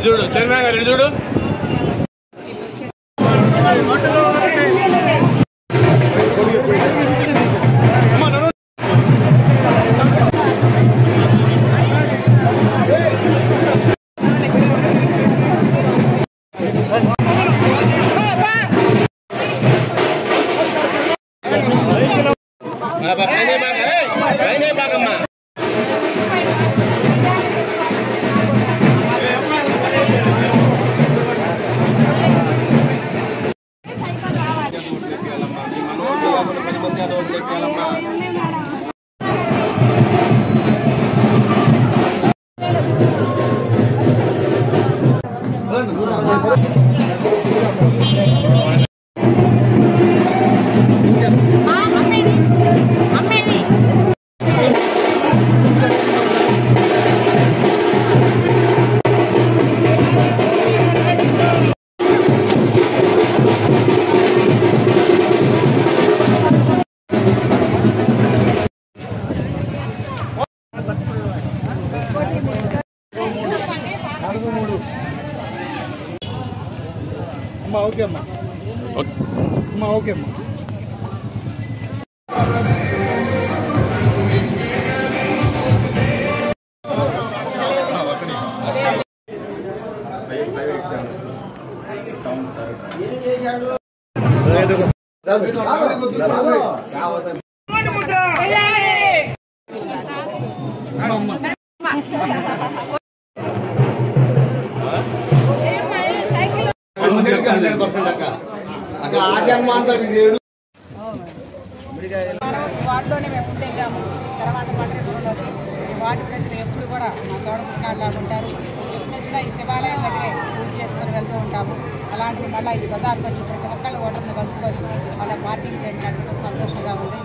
చూడు చంద్రబాబు గారు చూడు ఓకే అమ్మా ఓకే అమ్మా వార్డులోనే మేము ఉండేగాము. తర్వాత పట్టణంలోకి వార్డు ప్రజలు ఎప్పుడు కూడా మా తోడపుట్టినాడులా ఉంటారు. ఎప్పుడు వచ్చినా ఈ శివాలయం దగ్గరే పూజ చేసుకొని వెళ్తూ ఉంటాము. అలాంటివి మళ్ళీ ఈ బజార్కి వచ్చి ప్రతి ఒక్కళ్ళు ఓటర్ని కలుసుకొని వాళ్ళ పార్టీకి చేరినట్టు సంతోషంగా ఉంది.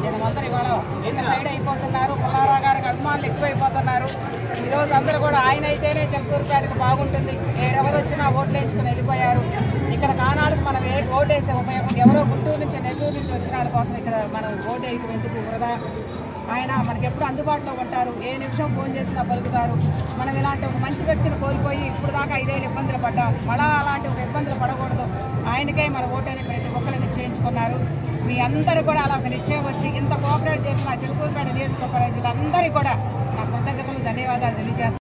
జనమందరూ ఇవాళ ఒక సైడ్ అయిపోతున్నారు. పుల్లారావు గారికి అభిమానులు ఎక్కువైపోతున్నారు. ఈరోజు అందరూ కూడా ఆయన అయితేనే చిలుకూరుపేటకు బాగుంటుంది, ఎవరు వచ్చినా ఓట్లు వేయించుకుని వెళ్ళిపోయారు. ఇక్కడ కానాడుకు మనం ఓటు వేసే ఉపయోగం ఎవరో గుంటూరు నుంచి నెల్లూరు నుంచి వచ్చిన వాళ్ళ కోసం ఇక్కడ మనం ఓటు వేయడం ఎందుకు వృధా. ఆయన మనకి ఎప్పుడు అందుబాటులో ఉంటారు, ఏ నిమిషం ఫోన్ చేసినా పలుకుతారు. మనం ఇలాంటి ఒక మంచి వ్యక్తిని కోల్పోయి ఇప్పుడు దాకా 5 ఏళ్ళు ఇబ్బందులు పడ్డాం. మళ్ళా అలాంటి ఒక ఇబ్బందులు పడకూడదు, ఆయనకే మన ఓటని ప్రతి ఒక్కరు నిశ్చయించుకున్నారు. మీ అందరూ కూడా అలా ఒక నిశ్చయం వచ్చి ఇంత కోఆపరేట్ చేసిన చిలుకూరుపేట నియోజకవర్గ ప్రజలందరికీ కూడా నా కృతజ్ఞతలు ధన్యవాదాలు తెలియజేస్తాను.